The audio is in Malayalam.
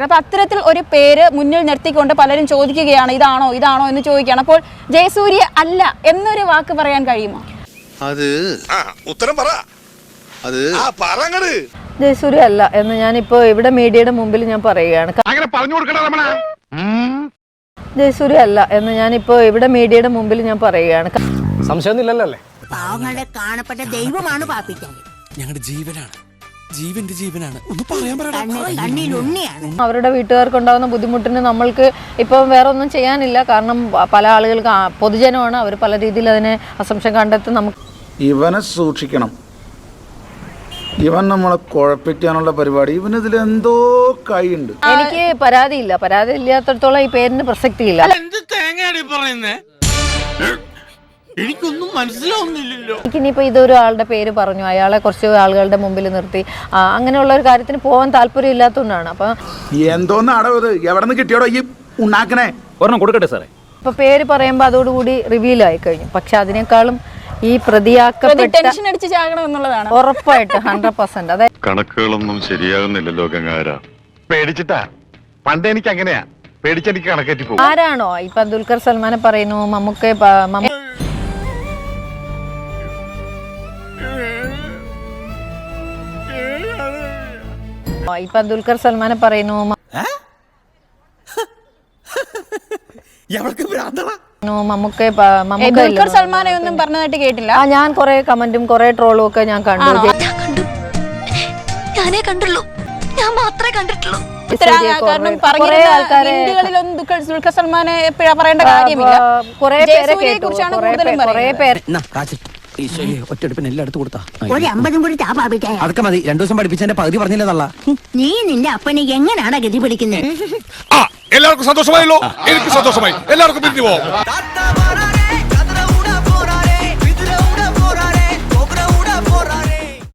അപ്പൊ അത്തരത്തിൽ ഒരു പേര് മുന്നിൽ നിർത്തിക്കൊണ്ട് പലരും ചോദിക്കുകയാണ് ഇതാണോ ഇതാണോ എന്ന് ചോദിക്കുകയാണ്. അപ്പോൾ ജയസൂര്യ അല്ല എന്നൊരു വാക്ക് പറയാൻ കഴിയുമോ? അത് ഉത്തരം പറ. അത് ജയസൂര്യ അല്ല എന്ന് ഞാനിപ്പോ ഇവിടെ മീഡിയയുടെ മുമ്പിൽ ഞാൻ പറയുകയാണ്. ജയസൂര്യ അല്ല എന്ന് ഞാനിപ്പോ ഇവിടെ മീഡിയയുടെ മുമ്പിൽ ഞാൻ പറയുകയാണ്. സംശയമൊന്നുമില്ലല്ലേ? പാവങ്ങളുടെ കാണപ്പെട്ട ദൈവമാണ് പാപ്പിക്കാൻ. ഞങ്ങളുടെ ജീവനാണ്, ജീവന്റെ ജീവനാണ്. ഒന്ന് പറയാൻ കണ്ണിലുണ്ണിയാണ്. അവരുടെ വീട്ടുകാർക്കുണ്ടാകുന്ന ബുദ്ധിമുട്ടിന് നമ്മൾക്ക് ഇപ്പം വേറെ ഒന്നും ചെയ്യാനില്ല. കാരണം പല ആളുകൾക്ക് പൊതുജനമാണ്, അവർ പല രീതിയിൽ അതിനെ അസംശയം കണ്ടെത്തി. നമുക്ക് ഇവനെ സൂക്ഷിക്കണം. ഇവൻ നമ്മളെ കുഴപ്പിക്കാനുള്ള പരിപാടി, ഇവനിതിൽ എന്തോ കൈയുണ്ട്. എനിക്ക് പരാതിയില്ല. പരാതി ഇല്ലാത്തടത്തോളം ഈ പേരിന് പ്രസക്തിയില്ല. എനിക്കൊന്നും മനസ്സിലാവുന്നില്ലല്ലോ. എനിക്കിനിയിപ്പോൾ ഇതൊരു ആളുടെ പേര് പറഞ്ഞു, അയാളെ കുറച്ച് ആളുകളുടെ മുമ്പിൽ നിർത്തി അങ്ങനെയുള്ള ഒരു കാര്യത്തിന് പോകാൻ താല്പര്യം ഇല്ലാത്തതുകൊണ്ടാണ്. അപ്പം എന്തോന്നാടോ ഇത്? എവിടെ നിന്ന് കിട്ടിയോടോ ഈ ഉണ്ടാക്കണേ? ഒരെണ്ണം കൊടുക്കട്ടെ സാറേ. ഇപ്പൊ പേര് പറയുമ്പോൾ അതോടുകൂടി റിവീൽ ആയി കഴിഞ്ഞു. പക്ഷെ അതിനേക്കാളും ഈ പ്രതിയാക്കപ്പെട്ട ടെൻഷൻ അടിച്ച് ചാകണം എന്നുള്ളതാണ് ഉറപ്പായിട്ട് 100%. അതെ, കണക്കുകളൊന്നും ശരിയാകുന്നില്ലല്ലോ ഗംഗാര. പേടിച്ചിട്ടാ. പണ്ട് എനിക്ക് അങ്ങനെയാ, പേടിച്ചെനിക്ക് കണക്കേറ്റി പോകും. ആരാണോ ഇപ്പൊ ദുൽഖർ സൽമാനെ പറയുന്നു, മമ്മൂക്കെ ഇപ്പൊ ദുൽഖർ സൽമാനെ പറയുന്നു, മമ്മൂക്കെ ദുൽഖർ സൽമാനെ ഒന്നും പറഞ്ഞതായിട്ട് കേട്ടില്ല. ഞാൻ കുറെ കമന്റും കുറെ ട്രോളും ഒക്കെ ഞാൻ കണ്ടു. ഞാനേ കണ്ടുള്ളൂ, ഞാൻ മാത്രമേ കണ്ടിട്ടുള്ളൂ. കാരണം ഹിന്ദികളിലൊന്നും ദുൽഖർ സൽമാനെ പറയേണ്ട കാര്യമില്ല. ഒറ്റടുപ്പിന് എല്ലാം എടുത്തു കൊടുത്താ ഒരു 50 കൂടി താ പാപ്പിക്കാൻ. അതൊക്കെ മതി. 2 ദിവസം പഠിപ്പിച്ചതിന്റെ പകുതി പറഞ്ഞില്ലേ തള്ള. നീ നിന്റെ അപ്പനെ എങ്ങനെയാണ് ഗതി പിടിക്കുന്നത്? എല്ലാവർക്കും സന്തോഷമായല്ലോ. എനിക്ക് സന്തോഷമായി. എല്ലാവർക്കും പിരിഞ്ഞു പോവാം.